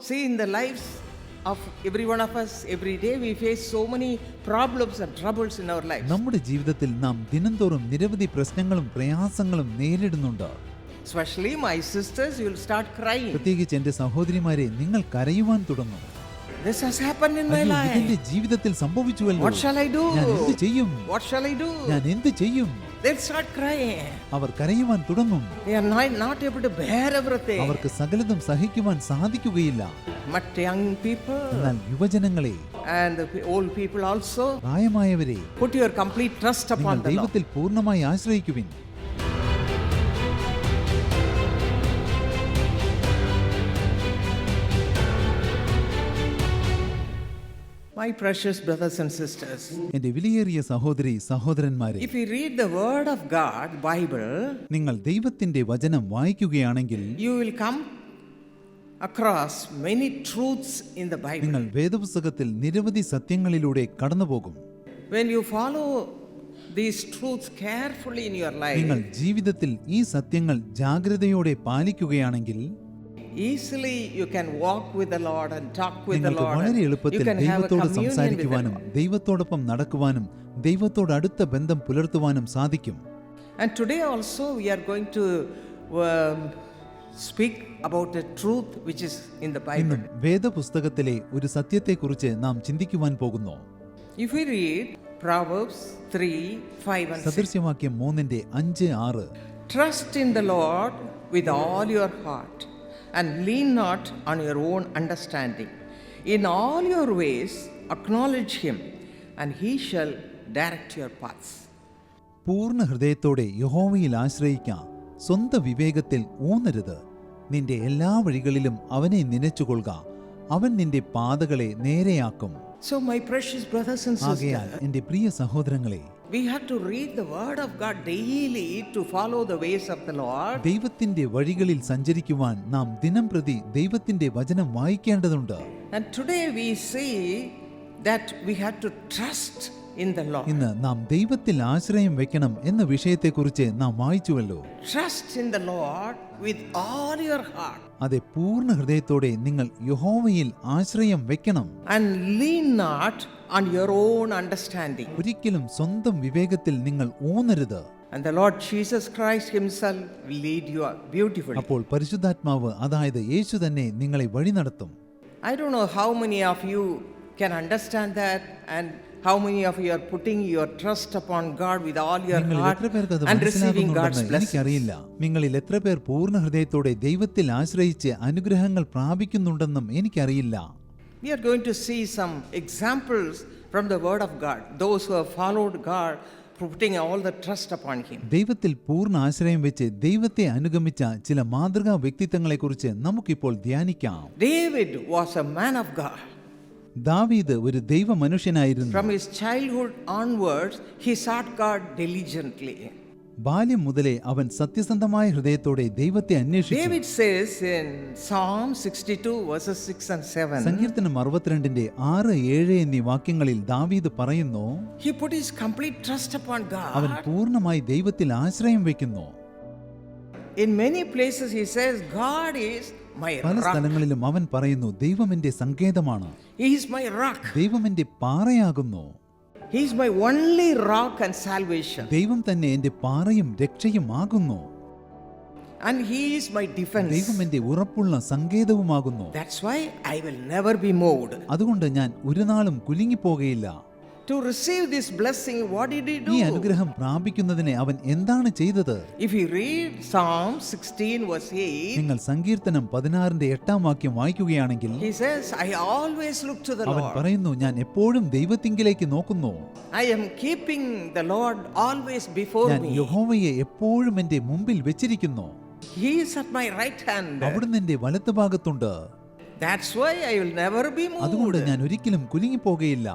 See, in the lives of every one of us, every day we face so many problems and troubles in our lives. നമ്മുടെ ജീവിതത്തിൽ നാം ദിനംതോറും നിരവധി പ്രശ്നങ്ങളും പ്രയാസങ്ങളും നേരിടുന്നുണ്ട്. Especially my sisters, you will start crying. പ്രത്യേകിച്ച് എന്റെ സഹോദരിമാരെ, നിങ്ങൾ കരയുവാൻ തുടങ്ങും. This has happened in my അയ്യോ, life. ഇതെന്റെ ജീവിതത്തിൽ സംഭവിച്ചുവല്ലോ. What shall I do? ഞാൻ എന്ത് ചെയ്യും? What shall I do? ഞാൻ എന്ത് ചെയ്യും? They'll start crying. അവർ കരയുവാൻ തുടങ്ങും. They are not able to bear everything. അവർക്ക് സകലതും സഹിക്കുവാൻ സാധിക്കുകയില്ല. But young people എന്നാൽ യുവജനങ്ങളെ, and the old people also, പ്രായമായവരെ, put your complete trust upon നിങ്ങൾ the Lord. ദൈവത്തിൽ പൂർണ്ണമായി ആശ്രയിക്കുവിൻ. My precious brothers and sisters, എന്റെ വിലയേറിയ സഹോദരി സഹോദരന്മാരെ, if you read the word of God, Bible, നിങ്ങൾ ദൈവത്തിന്റെ വചനം വായിക്കുകയാണെങ്കിൽ you will come across many truths in the Bible. നിങ്ങൾ വേദപുസ്തകത്തിൽ നിരവധി സത്യങ്ങളിലൂടെ കടന്നുപോകും. When you follow these truths carefully in your life, നിങ്ങൾ ജീവിതത്തിൽ ഈ സത്യങ്ങൾ ജാഗ്രതയോടെ പാലിക്കുകയാണെങ്കിൽ easily you can walk with the Lord and talk with the നിങ്ങൾക്ക് Lord. വളരെ You എളുപ്പത്തിൽ can have a ദൈവത്തോട് communion with the സംസാരിക്കുവാനും Lord. ദൈവത്തോടൊപ്പം നടക്കുവാനും ദൈവത്തോട് അടുത്ത ബന്ധം പുലർത്തുവാനും സാധിക്കും. And today also we are going to speak about the truth which is in the Bible. ഇന്നും വേദപുസ്തകത്തിലെ ഒരു സത്യത്തെക്കുറിച്ച് നാം ചിന്തിക്കുവാൻ പോകുന്നു. If we read Proverbs 3:5 and 6, സദൃശ്യവാക്യം 3:5-6, trust in the Lord with all your heart and lean not on your own understanding. In all your ways acknowledge him and he shall direct your paths. പൂർണ്ണ ഹൃദയത്തോടെ യഹോവയിൽ ആശ്രയിക്കാം, സ്വന്തം വിവേകത്തിൽ ഊന്നരുത്. നിന്റെ എല്ലാ വഴികളിലും അവനെ നനച്ചുകൊള്ളുക, അവൻ നിന്റെ പാതകളെ നേരെയാക്കും. So my precious brothers and ആകയാൽ sisters, എന്റെ പ്രിയ സഹോദരങ്ങളെ, we have to read the word of God daily to follow the ways of the Lord. ദൈവത്തിന്റെ വഴികളിൽ സഞ്ചരിക്കുവാൻ നാം ദിനംപ്രതി ദൈവത്തിന്റെ വചനം വായിക്കേണ്ടതുണ്ട്. And today we see that we have to trust in the Lord. ഇന്ന് നാം ദൈവത്തിൽ ആശ്രയം വെക്കണം എന്ന വിഷയത്തെക്കുറിച്ച് നാം വായിച്ചുവല്ലോ. Trust in the Lord with all your heart അതെ, പൂർണ്ണ ഹൃദയത്തോടെ നിങ്ങൾ യഹോവയിൽ ആശ്രയം വെക്കണം. and lean not on your own understanding. ഒരിക്കലും സ്വന്തം വിവേകത്തിൽ നിങ്ങൾ ഊന്നരുത്. And the Lord Jesus Christ himself will lead you beautifully. അപ്പോൾ പരിശുദ്ധാത്മാവ്, അതായത് യേശു തന്നെ നിങ്ങളെ വഴി നടത്തും. I don't know how many of you can understand that and how many of you are putting your trust upon God with all your നിങ്ങളിൽ heart എത്ര പേർക്ക് അത് and receiving God's മനസ്സിലാകുന്നുണ്ടെന്ന് blessings. എനിക്കറിയില്ല. നിങ്ങളിൽ എത്ര പേർ പൂർണ്ണ ഹൃദയത്തോടെ ദൈവത്തിൽ ആശ്രയിച്ച് അനുഗ്രഹങ്ങൾ പ്രാപിക്കുന്നുണ്ടെന്നും എനിക്കറിയില്ല. We are going to see some examples from the word of God, those who have followed God, putting all the trust upon him. ദൈവത്തിൽ പൂർണ്ണ ആശ്രയം വെച്ച് ദൈവത്തെ അനുഗമിച്ച ചില മാതൃകാ വ്യക്തിത്വങ്ങളെക്കുറിച്ച് നമുക്കിപ്പോൾ ധ്യാനിക്കാം. David was a man of God. ദാവീദ് ഒരു ദൈവ മനുഷ്യനായിരുന്നു. From his childhood onwards, he sought God diligently. ബാല്യം മുതലേ അവൻ സത്യസന്ധമായ ഹൃദയത്തോടെ ദൈവത്തെ അന്വേഷിച്ചു. David says in Psalm 62 verses 6 and 7, സങ്കീർത്തനം 62 6, 7 എന്നീ വാക്യങ്ങളിൽ ദാവീദ് പറയുന്നു, he put his complete trust upon അവൻ God. പൂർണ്ണമായി ദൈവത്തിൽ ആശ്രയം വെക്കുന്നു. In many places he says, God is my പല rock. സ്ഥലങ്ങളിലും അവൻ പറയുന്നു, ദൈവം എന്റെ സങ്കേതമാണ്, He is my rock. ദൈവം എന്റെ പാറയാകുന്നു, He is my only rock and salvation. ദൈവം തന്നെ എന്റെ പാറയും രക്ഷയും ആകുന്നു, And he is my defense. ദൈവം എന്റെ ഉറപ്പുള്ള സങ്കേതവുമാകുന്നു. That's why I will never be moved. അതുകൊണ്ട് ഞാൻ ഒരു നാളും കുലുങ്ങിപ്പോകയില്ല. To receive this blessing, what did he ഈ do? അനുഗ്രഹം പ്രാപിക്കുന്നതിന് അവൻ എന്താണ് ചെയ്തത്? If you read Psalm 16 verse 8, നിങ്ങൾ സങ്കീർത്തനം 16 വാക്യം വായിക്കുകയാണെങ്കിൽ he says, I always look to the അവൻ Lord. പറയുന്നു, ഞാൻ എപ്പോഴും ദൈവത്തിങ്കിലേക്ക് നോക്കുന്നു, I am keeping the Lord always before ഞാൻ me. യഹോവയെ എപ്പോഴും എന്റെ മുമ്പിൽ വെച്ചിരിക്കുന്നു, He is at my right hand. അവിടുന്ന് എന്റെ വലത്തുഭാഗത്തുണ്ട്. That's why I will never be അതുകൊണ്ട് moved. ഞാൻ ഒരിക്കലും കുലുങ്ങിപ്പോകയില്ല.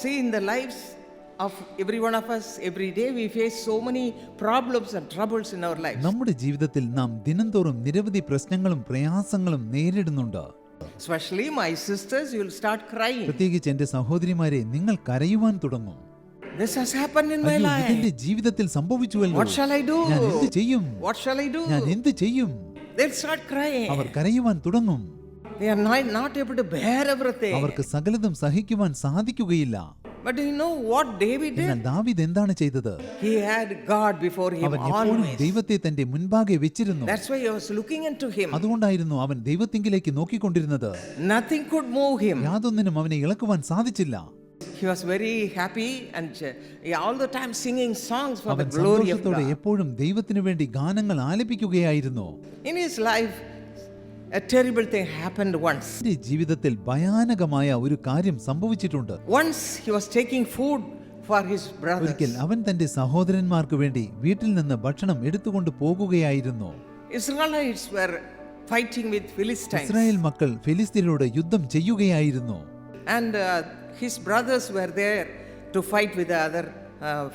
See, in the lives of every one of us, every day we face so many problems and troubles in our lives. നമ്മുടെ ജീവിതത്തിൽ നാം ദിനംതോറും നിരവധി പ്രശ്നങ്ങളും പ്രയാസങ്ങളും നേരിടുന്നുണ്ട്. Especially my sisters, you will start crying. പ്രത്യേകിച്ച് എന്റെ സഹോദരിമാരെ, നിങ്ങൾ കരയുവാൻ തുടങ്ങും. This has happened in my അയ്യോ, life. ഇതെന്റെ ജീവിതത്തിൽ സംഭവിച്ചുവല്ലോ. What shall I do? ഞാൻ എന്ത് ചെയ്യും? What shall I do? ഞാൻ എന്ത് ചെയ്യും? They'll start crying. അവർ കരയുവാൻ തുടങ്ങും. They are not able to bear everything. അവർക്ക് സകലതും സഹിക്കുവാൻ സാധിക്കുകയില്ല. But do you know what David എന്നാൽ did? ദാവീദ് എന്താണ് ചെയ്തത്? He had God before him അവൻ എപ്പോഴും always. ദൈവത്തെ തന്റെ മുൻപാകെ വെച്ചിരുന്നു. That's why he was looking into him. അതുകൊണ്ടായിരുന്നു അവൻ ദൈവത്തിങ്കിലേക്ക് നോക്കിക്കൊണ്ടിരുന്നത്. Nothing could move him. യാതൊന്നിനും അവനെ ഇളക്കുവാൻ സാധിച്ചില്ല. He was very happy and all the time singing songs for the അവൻ glory of സന്തോഷത്തോടെ God. എപ്പോഴും ദൈവത്തിനു വേണ്ടി ഗാനങ്ങൾ ആലപിക്കുകയായിരുന്നു. In his life, a terrible thing happened once. തന്റെ ജീവിതത്തിൽ ഭയാനകമായ ഒരു കാര്യം സംഭവിച്ചിട്ടുണ്ട്. Once he was taking food for his brothers. ഒരിക്കൽ അവൻ തന്റെ സഹോദരന്മാർക്ക് വേണ്ടി വീട്ടിൽ നിന്ന് ഭക്ഷണം എടുത്തുകൊണ്ട് പോകുകയായിരുന്നു. Israelites were fighting with Philistines. Israel മക്കൾ ഫിലിസ്തീനോട് യുദ്ധം ചെയ്യുകയായിരുന്നു. And his brothers were there to fight with the other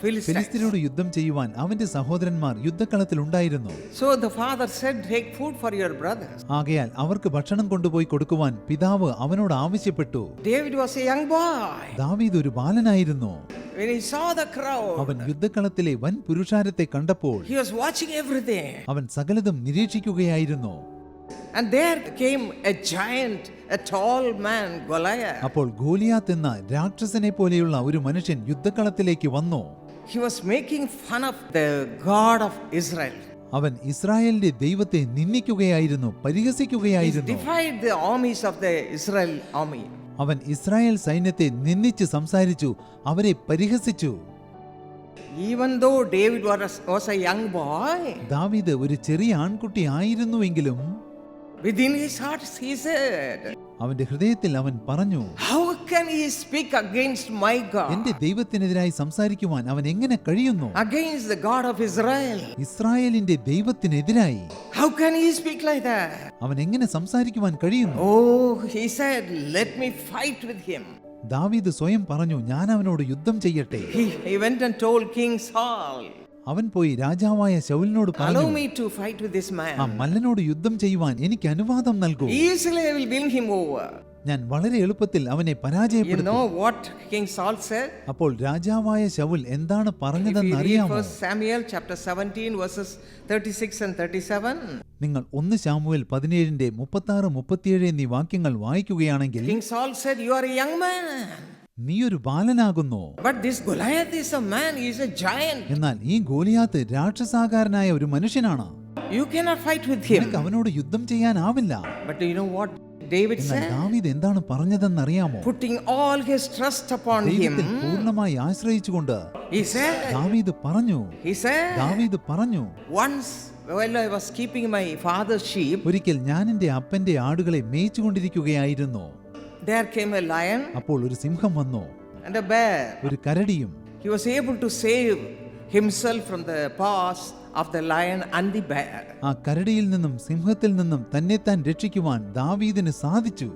Philistines. ഫിലിസ്തീനോട് യുദ്ധം ചെയ്യുവാൻ അവന്റെ സഹോദരന്മാർ യുദ്ധക്കളത്തിൽ ഉണ്ടായിരുന്നു. So the father said, take food for your brothers. ആകയാൽ അവർക്ക് ഭക്ഷണം കൊണ്ടുപോയി കൊടുക്കുവാൻ പിതാവ് അവനോട് ആവശ്യപ്പെട്ടു. David was a young boy. ദാവീദ് ഒരു ബാലനായിരുന്നു. When he saw the crowd, അവൻ യുദ്ധക്കളത്തിലെ വൻ പുരുഷാരത്തെ കണ്ടപ്പോൾ he was watching everything. അവൻ സകലതും നിരീക്ഷിക്കുകയായിരുന്നു. And there came a giant, a tall man, Goliath. അപ്പോൾ ഗോലിയാത്ത് എന്ന രാക്ഷസനെ പോലെയുള്ള ഒരു മനുഷ്യൻ യുദ്ധക്കളത്തിലേക്ക് വന്നു. He was making fun of the God of Israel. അവൻ ഇസ്രായേലിന്റെ ദൈവത്തെ നിന്ദിക്കുകയായിരുന്നു, He പരിഹസിക്കുകയായിരുന്നു. defied the armies of the Israel army. അവൻ ഇസ്രായേൽ സൈന്യത്തെ നിന്ദിച്ച് സംസാരിച്ചു, അവരെ പരിഹസിച്ചു. Even though David was a young boy, ദാവീദ് ഒരു ചെറിയ ആൺകുട്ടി ആയിരുന്നുവെങ്കിലും within his heart he said, അവന്റെ ഹൃദയത്തിൽ അവൻ പറഞ്ഞു, how can he speak against my എന്റെ God, ദൈവത്തിനെതിരായി സംസാരിക്കുവാൻ അവൻ എങ്ങനെ കഴിയുന്നു? against the God of Israel? ഇസ്രായേലിന്റെ ദൈവത്തിനെതിരായി How can he speak like that? അവൻ എങ്ങനെ സംസാരിക്കുവാൻ കഴിയുന്നു? Oh, he said, let me fight with him. ദാവീദ് സ്വയം പറഞ്ഞു, ഞാൻ അവനോട് യുദ്ധം ചെയ്യട്ടെ. He went and told King Saul, അവൻ പോയി രാജാവായ ശൗലിനോട് allow പറഞ്ഞു, me to fight with this ആ man. മല്ലനോട് യുദ്ധം ചെയ്യുവാൻ എനിക്ക് അനുവാദം നൽകൂ. Easily I will win him over. ഞാൻ വളരെ എളുപ്പത്തിൽ അവനെ You പരാജയപ്പെടുത്തും. know what King Saul said? അപ്പോൾ രാജാവായ ശൗൽ എന്താണ് If പറഞ്ഞതെന്ന് you read അറിയാമോ? 1 Samuel chapter 17 verses 36 and 37, നിങ്ങൾ 1 ശമൂവേൽ 17 36 37 എന്നീ വാക്യങ്ങൾ വായിക്കുകയാണെങ്കിൽ, King Saul said, you are a young man. നീ ഒരു ബാലനാകുന്നു, But this Goliath is a man, he is a giant. എന്നാൽ ഈ ഗോലിയാത്ത് രാക്ഷസാകാരനായ ഒരു മനുഷ്യനാണ്. You cannot fight with നിനക്ക് him. അവനോട് യുദ്ധം ചെയ്യാനാവില്ല. But do you know what David എന്നാൽ said? ദാവീദ് എന്താണ് പറഞ്ഞതെന്നറിയാമോ? Putting all his trust upon ദൈവത്തിൽ him, പൂർണ്ണമായി ആശ്രയിച്ചുകൊണ്ട് he said, ദാവീദ് പറഞ്ഞു, once while I was keeping my father's sheep, ഒരിക്കൽ ഞാൻ എന്റെ അപ്പന്റെ ആടുകളെ മേയിച്ചുകൊണ്ടിരിക്കുകയായിരുന്നു. there came a lion അപ്പോൾ ഒരു സിംഹം വന്നു, and a bear. ഒരു കരടിയും. He was able to save himself from the paws of the lion and the bear. ആ കരടിയിൽ നിന്നും സിംഹത്തിൽ നിന്നും തന്നെത്താൻ രക്ഷിക്കുവാൻ ദാവീദിന് സാധിച്ചു.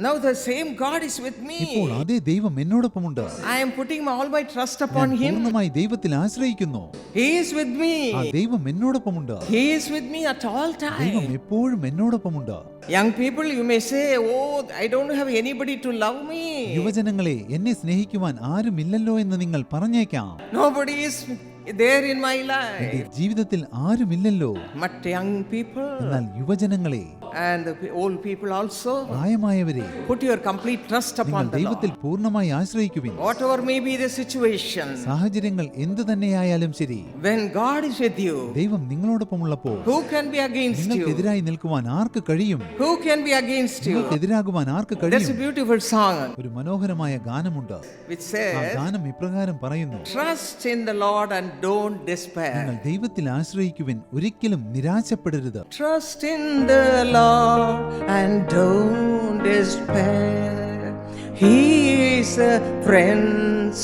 Now the same God is with ഇപ്പോൾ me. അതേ ദൈവം എന്നോടൊപ്പമുണ്ട്. I am putting all my trust ഞാൻ upon him. പൂർണ്ണമായി ദൈവത്തിൽ ആശ്രയിക്കുന്നു. He is with ആ me. ദൈവം എന്നോടൊപ്പമുണ്ട്. He is with me at all ദൈവം times. എപ്പോഴും എന്നോടൊപ്പമുണ്ട്. Young people, you may say, oh, I don't have anybody to love me. യുവജനങ്ങളെ, എന്നെ സ്നേഹിക്കുവാൻ ആരുമില്ലല്ലോ എന്ന് നിങ്ങൾ പറഞ്ഞേക്കാം. Nobody is there in my എന്റെ life. ജീവിതത്തിൽ ആരുമില്ലല്ലോ. But young people എന്നാൽ യുവജനങ്ങളെ, and the old people also, പ്രായമായവരെ, put your complete trust നിങ്ങൾ upon the ദൈവത്തിൽ Lord. പൂർണ്ണമായി ആശ്രയിക്കുവിൻ. Whatever may be the situation, സാഹചര്യങ്ങൾ എന്തു തന്നെയായാലും ശരി, when God is with you, ദൈവം നിങ്ങളോടൊപ്പമുള്ളപ്പോൾ who can be against you? നിങ്ങൾക്കെതിരായി നിൽക്കുവാൻ ആർക്ക് കഴിയും? Who can be against you? നിങ്ങൾക്കെതിരാകുവാൻ arc That's a കഴിയും? beautiful song ഒരു മനോഹരമായ ഗാനമുണ്ട്. which ആ says, ഗാനം ഇപ്രകാരം പറയുന്നു, trust in the Lord and don't നിങ്ങൾ despair. ദൈവത്തിൽ ആശ്രയിക്കുവിൻ, ഒരിക്കലും നിരാശപ്പെടരുത്. Trust in the Lord and don't despair. He is a friend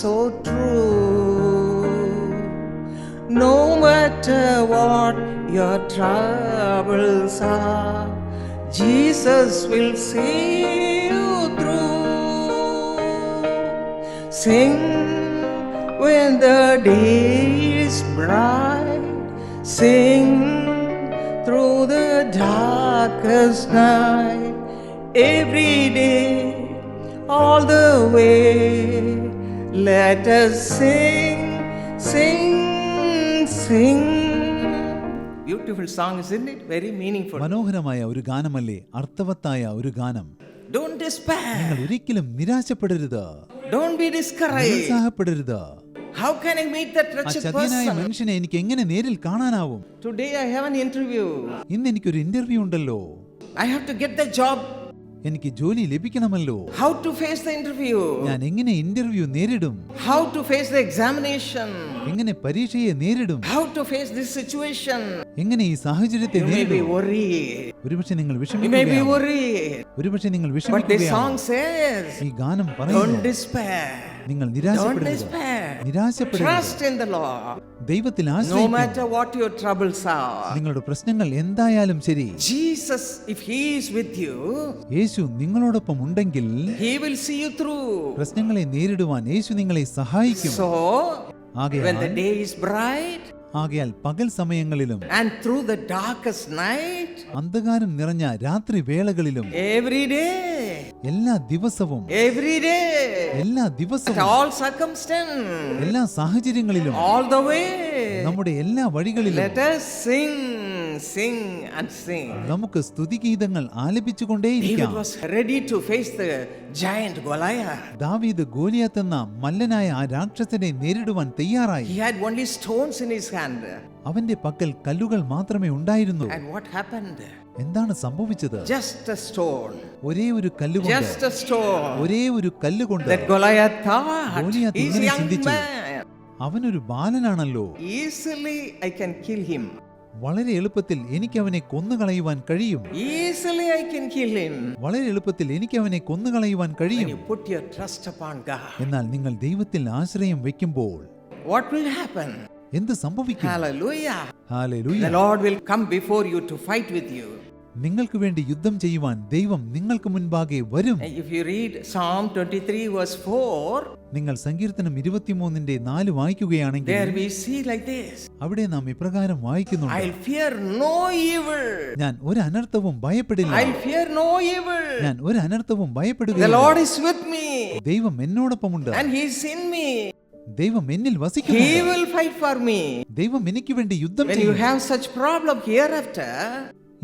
so true. No matter what your troubles are, Jesus will see you through. Sing when the day is bright. Sing through the darkest night. Every day, all the way, let us sing, sing, sing. Beautiful song, isn't it? Very meaningful. മനോഹരമായ ഒരു ഗാനമല്ലേ, അർത്ഥവത്തായ ഒരു ഗാനം. Don't despair. നിങ്ങൾ ഒരിക്കലും നിരാശപ്പെടരുത്, Don't be discouraged. നിരുത്സാഹപ്പെടരുത്. How can I meet that ആ wretched ചതിയനായ person? മനുഷ്യനെ എനിക്ക് എങ്ങനെ നേരിൽ കാണാനാവും? Today I have an interview. ഇന്ന് എനിക്കൊരു ഇന്റർവ്യൂ ഉണ്ടല്ലോ, I have to get the job. എനിക്ക് ജോലി ലഭിക്കണമല്ലോ. How to face the interview? ഞാൻ എങ്ങനെ ഇന്റർവ്യൂ നേരിടും? How to face the examination? എങ്ങനെ പരീക്ഷയെ നേരിടും? How to face this situation? എങ്ങനെ ഈ സാഹചര്യത്തെ You may be നേരിടും? worried. ഒരുപക്ഷെ നിങ്ങൾ You may be വിഷമിക്കുകയാണ്, worried. ഒരുപക്ഷെ നിങ്ങൾ But the വിഷമിക്കുകയാണ്. song says, ഈ ഗാനം don't പറയുന്നു, despair. നിങ്ങൾ Don't നിരാശപ്പെടരുത്, despair. നിരാശപ്പെടരുത്. Trust in the Lord. ദൈവത്തിൽ No ആശ്രയിക്കുക. matter what your troubles are. നിങ്ങളുടെ പ്രശ്നങ്ങൾ എന്തായാലും ശരി, Jesus, if He is with you, യേശു നിങ്ങളോടൊപ്പം ഉണ്ടെങ്കിൽ He will see you through. പ്രശ്നങ്ങളെ നേരിടുവാൻ യേശു നിങ്ങളെ സഹായിക്കും. So, when the ആകയാൽ day is bright പകൽ സമയങ്ങളിലും and through the darkest night, അന്ധകാരം നിറഞ്ഞ രാത്രി വേളകളിലും every day, എല്ലാ ദിവസവും every day, എല്ലാ at ദിവസവും all circumstances, എല്ലാ സാഹചര്യങ്ങളിലും all the way, നമ്മുടെ എല്ലാ വഴികളിലും let us sing, sing and sing. നമുക്ക് സ്തുതിഗീതങ്ങൾ David ആലപിച്ചുകൊണ്ടേയിരിക്കാം. was ready to face the giant Goliath. ദാവീദ് ഗോലിയാത്ത് എന്ന മല്ലനായ ആ രാക്ഷസനെ നേരിടുവാൻ തയ്യാറായി. He had only stones in his hand. അവന്റെ പക്കൽ കല്ലുകൾ മാത്രമേ ഉണ്ടായിരുന്നു. And what happened? എന്താണ് സംഭവിച്ചത്? Just a stone. ഒരേ ഒരു കല്ലുകൊണ്ട്, Just a stone. ഒരേ ഒരു കല്ലുകൊണ്ട് That Goliath thought, Goliath he's a ഇങ്ങനെ young ചിന്തിച്ചു, man. അവനൊരു ബാലനാണല്ലോ, Easily I can kill him. വളരെ എളുപ്പത്തിൽ എനിക്ക് അവനെ കൊന്നുകളയുവാൻ കഴിയും, Easily I can kill him. വളരെ എളുപ്പത്തിൽ എനിക്ക് അവനെ കൊന്നുകളയുവാൻ When കഴിയും. you put your trust upon God, എന്നാൽ നിങ്ങൾ ദൈവത്തിൽ ആശ്രയം വെക്കുമ്പോൾ what will happen? എന്ത് സംഭവിക്കും? Hallelujah. Hallelujah. The Lord will come before you to fight with you. നിങ്ങൾക്ക് വേണ്ടി യുദ്ധം ചെയ്യുവാൻ ദൈവം നിങ്ങൾക്ക് മുൻപാകെ വരും. And if you read Psalm 23 verse 4, നിങ്ങൾ സങ്കീർത്തനം 23:4 വായിക്കുകയാണെങ്കിൽ there we see like this. അവിടെ നാം ഇപ്രകാരം വായിക്കുന്നുണ്ട്, I'll fear no evil. ഞാൻ ഒരു അനർത്ഥവും ഭയപ്പെടില്ല, I'll fear no evil. ഞാൻ ഒരു അനർത്ഥവും The ഭയപ്പെടുകയില്ല. Lord is with me ദൈവം എന്നോടൊപ്പമുണ്ട്, and He is in me. ദൈവം എന്നിൽ He വസിക്കുന്നുണ്ട്, will fight for me. ദൈവം എനിക്ക് വേണ്ടി യുദ്ധം When you ചെയ്യും. have such problem hereafter,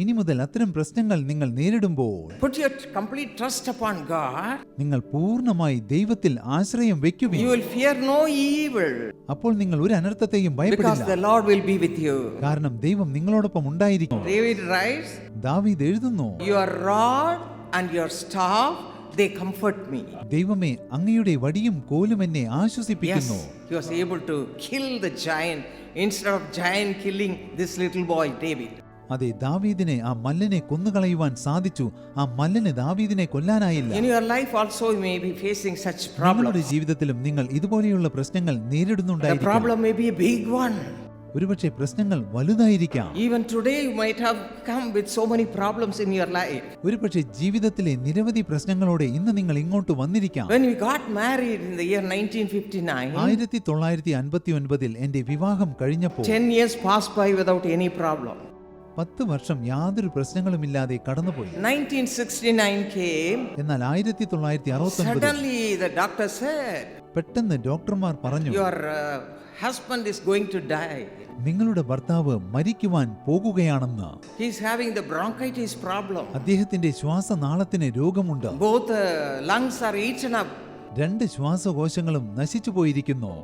ഇനി മുതൽ അത്തരം പ്രശ്നങ്ങൾ നിങ്ങൾ നേരിടുമ്പോൾ put your complete trust upon God. നിങ്ങൾ പൂർണ്ണമായി ദൈവത്തിൽ ആശ്രയം You വെക്കുകയും will fear no evil അപ്പോൾ നിങ്ങൾ ഒരു അനർത്ഥത്തെയും because ഭയപ്പെടില്ല, the Lord will be with you. കാരണം ദൈവം നിങ്ങളോടൊപ്പം ഉണ്ടായിരിക്കും. David writes, ദാവീദ് എഴുതുന്നു, your rod and your staff, they comfort me. ദൈവമേ, അങ്ങയുടെ വടിയും കോലും എന്നെ Yes, ആശ്വസിപ്പിക്കുന്നു. he was able to kill the giant instead of giant killing this little boy David. അതെ, ദാവീദിനെ, ആ മല്ലനെ കൊന്നുകളയുവാൻ സാധിച്ചു. ആ മല്ലന് ദാവീദിനെ കൊല്ലാനായില്ല. In your life also you may be facing such നിങ്ങളുടെ problems. ജീവിതത്തിലും നിങ്ങൾ ഇതുപോലെയുള്ള പ്രശ്നങ്ങൾ The നേരിടുന്നുണ്ടായിരിക്കും. problem may be a big one. ഒരുപക്ഷെ പ്രശ്നങ്ങൾ വലുതായിരിക്കാം. Even today you might have come with so many problems in your life. ഒരുപക്ഷെ ജീവിതത്തിലെ നിരവധി പ്രശ്നങ്ങളോടെ ഇന്ന് നിങ്ങൾ ഇങ്ങോട്ട് വന്നിരിക്കാം. When we got married in the year 1959, 1959 എന്റെ വിവാഹം കഴിഞ്ഞപ്പോൾ 10 years passed by without any problem. 10 വർഷം യാതൊരു പ്രശ്നങ്ങളുമില്ലാതെ കടന്നുപോയി. 1969 came. എന്നാൽ 1969 Suddenly the doctor said, പെട്ടെന്ന് ഡോക്ടർമാർ പറഞ്ഞു, your husband is going to die. നിങ്ങളുടെ ഭർത്താവ് മരിക്കുവാൻ പോകുകയാണെന്ന്. He is having the bronchitis problem. അദ്ദേഹത്തിന്റെ ശ്വാസനാളത്തിന് രോഗമുണ്ട്. Both lungs are eaten up. 2 ശ്വാസകോശങ്ങളും നശിച്ചു പോയിരിക്കുന്നു.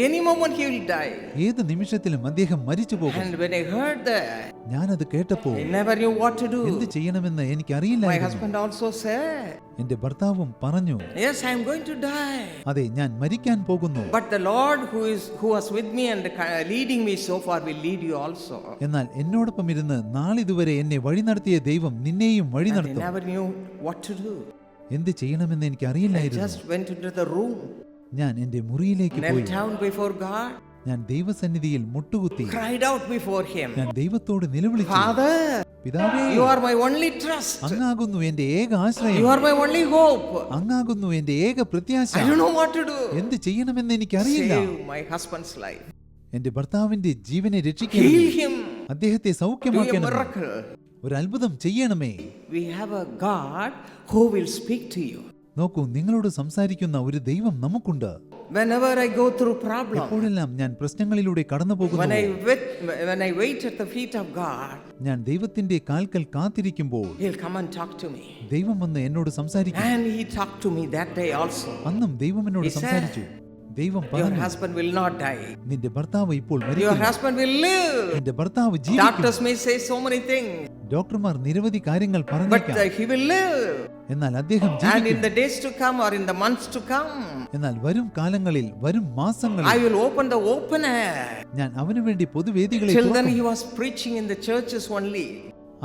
Any moment he will die. ഏത് നിമിഷത്തിലും അദ്ദേഹം മരിച്ചു പോകും. And when I heard that, ഞാനത് കേട്ടപ്പോൾ I never knew what to എന്ത് do. ചെയ്യണമെന്ന് My എനിക്കറിയില്ലായിരുന്നു. husband also said, എന്റെ ഭർത്താവും പറഞ്ഞു, yes, I am going to die. അതെ, ഞാൻ മരിക്കാൻ പോകുന്നു. But the Lord who was with me and leading me so far will lead you also. എന്നാൽ എന്നോടൊപ്പം ഇരുന്ന് നാളിതുവരെ എന്നെ വഴി നടത്തിയ ദൈവം നിന്നെയും വഴി And I നടത്തും. never knew what to do. എന്ത് ചെയ്യണമെന്ന് I എനിക്കറിയില്ലായിരുന്നു. just went into the room, ഞാൻ എന്റെ മുറിയിലേക്ക് knelt പോയി. down before God, ഞാൻ ദൈവസന്നിധിയിൽ മുട്ടുകുത്തി. cried out before Him, ഞാൻ ദൈവത്തോട് നിലവിളിച്ചു, Father, പിതാവേ, you are my only trust. അങ്ങാകുന്നു എന്റെ ഏക ആശ്രയം, You are my only hope. അങ്ങാകുന്നു എന്റെ ഏക പ്രത്യാശ. I don't know what to do. എന്ത് ചെയ്യണമെന്ന് എനിക്കറിയില്ല. Save my husband's life. എന്റെ ഭർത്താവിന്റെ ജീവനെ രക്ഷിക്കണം, Heal him. അദ്ദേഹത്തെ Do a സൗഖ്യമാക്കണം, miracle. ഒരു അത്ഭുതം ചെയ്യണമേ. We have a God who will speak to you. നോക്കൂ, നിങ്ങളോട് സംസാരിക്കുന്ന ഒരു ദൈവം നമുക്കുണ്ട്. Whenever I go through problems, എപ്പോഴെല്ലാം ഞാൻ പ്രശ്നങ്ങളിലൂടെ കടന്നു when പോകുന്നു, I wait at the feet of God, ഞാൻ ദൈവത്തിന്റെ കാൽക്കൽ കാത്തിരിക്കുമ്പോൾ He'll come and talk to me. ദൈവം വന്ന് എന്നോട് സംസാരിക്കും. And He talked to me that day also. അന്നും ദൈവം എന്നോട് He said, സംസാരിച്ചു. ദൈവം Your പറഞ്ഞു, husband will not die. നിന്റെ ഭർത്താവ് ഇപ്പോൾ Your മരിക്കില്ല, husband will live. നിന്റെ ഭർത്താവ് ജീവിക്കും. Doctors may say so many things, ഡോക്ടർമാർ നിരവധി കാര്യങ്ങൾ but പറഞ്ഞേക്കാം, He will live. എന്നാൽ അദ്ദേഹം And in ജീവിക്കും. the days to come or in the months to come, എന്നാൽ വരും കാലങ്ങളിൽ, വരും I മാസങ്ങളിൽ will open the open air. ഞാൻ അവനു വേണ്ടി പൊതുവേദികളെ Till then തുറക്കും. He was preaching in the churches only.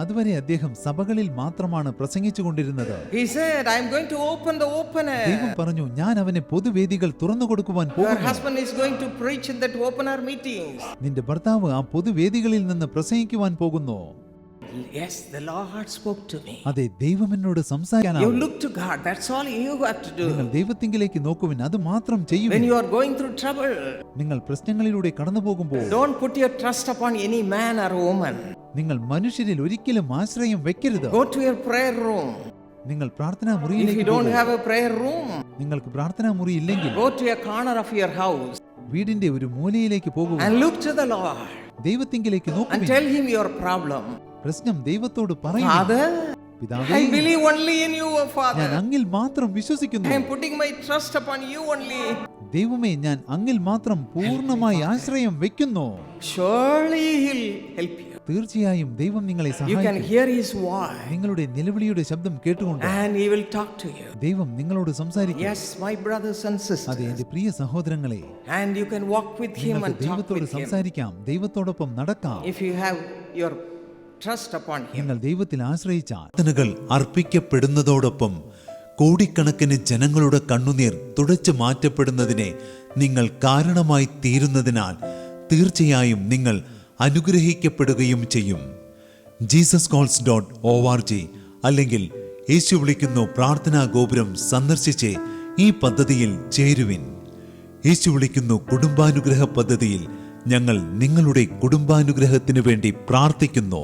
അതുവരെ അദ്ദേഹം സഭകളിൽ മാത്രമാണ് പ്രസംഗിച്ചു കൊണ്ടിരുന്നത്. He said, I am going to open the open ദൈവം air. പറഞ്ഞു, ഞാൻ അവനെ പൊതുവേദികൾ തുറന്നു കൊടുക്കുവാൻ Your പോകുന്നു. husband is going to preach in that open air meetings. നിന്റെ ഭർത്താവ് ആ പൊതുവേദികളിൽ നിന്ന് പ്രസംഗിക്കുവാൻ പോകുന്നു. Yes, the Lord spoke to me. അതെ, ദൈവം എന്നോട് You സംസാരിക്കാനാവും. look to God. That's all you have to നിങ്ങൾ do. ദൈവത്തിങ്കിലേക്ക് നോക്കുവിൻ, അത് മാത്രം When ചെയ്യുവിൻ. you are going through trouble, നിങ്ങൾ പ്രശ്നങ്ങളിലൂടെ കടന്നു പോകുമ്പോൾ don't put your trust upon any man or woman. നിങ്ങൾ മനുഷ്യരിൽ ഒരിക്കലും ആശ്രയം വെക്കരുത്. Go to your prayer room. നിങ്ങൾ പ്രാർത്ഥനാ If മുറിയിലേക്ക് you don't പോകൂ. have a prayer room, നിങ്ങൾക്ക് പ്രാർത്ഥനാ മുറി ഇല്ലെങ്കിൽ go to a corner of your house വീടിന്റെ ഒരു മൂലയിലേക്ക് പോകുക. and look to the Lord ദൈവത്തിങ്കിലേക്ക് and നോക്കുവിൻ. tell Him your problem. പ്രശ്നം ദൈവത്തോട് പറയും. Father, പിതാവേ, I believe only in you, O ഞാൻ Father. അങ്ങിൽ മാത്രം വിശ്വസിക്കുന്നു. I am putting my trust upon you only. ദൈവമേ, ഞാൻ അങ്ങിൽ മാത്രം പൂർണ്ണമായി ആശ്രയം വെക്കുന്നു. Surely He'll help you. തീർച്ചയായും ദൈവം നിങ്ങളെ You can സഹായിക്കും. hear His voice നിങ്ങളുടെ നിലവിളിയുടെ ശബ്ദം കേട്ടുകൊണ്ട് and He will talk to you. ദൈവം നിങ്ങളോട് സംസാരിക്കും. Yes, my brothers and അതെ, sisters. എന്റെ പ്രിയ സഹോദരങ്ങളെ, And you can walk with Him നിങ്ങൾക്ക് and talk ദൈവത്തോട് with Him സംസാരിക്കാം, ദൈവത്തോടൊപ്പം നടക്കാം. if you have your trust upon Him. നിങ്ങൾ ദൈവത്തിൽ ആശ്രയിച്ചാൽ പ്രാർത്ഥനകൾ അർപ്പിക്കപ്പെടുന്നതോടൊപ്പം കോടിക്കണക്കിന് ജനങ്ങളുടെ കണ്ണുനീർ തുടച്ചു മാറ്റപ്പെടുന്നതിനെ നിങ്ങൾ കാരണമായി തീരുന്നതിനാൽ തീർച്ചയായും നിങ്ങൾ അനുഗ്രഹിക്കപ്പെടുകയും ചെയ്യും. jesuscholz.org അല്ലെങ്കിൽ യേശു വിളിക്കുന്നു പ്രാർത്ഥനാ ഗോപുരം സന്ദർശിച്ച് ഈ പദ്ധതിയിൽ ചേരുവിൻ. യേശു വിളിക്കുന്നു കുടുംബാനുഗ്രഹ പദ്ധതിയിൽ ഞങ്ങൾ നിങ്ങളുടെ കുടുംബാനുഗ്രഹത്തിനു വേണ്ടി പ്രാർത്ഥിക്കുന്നു.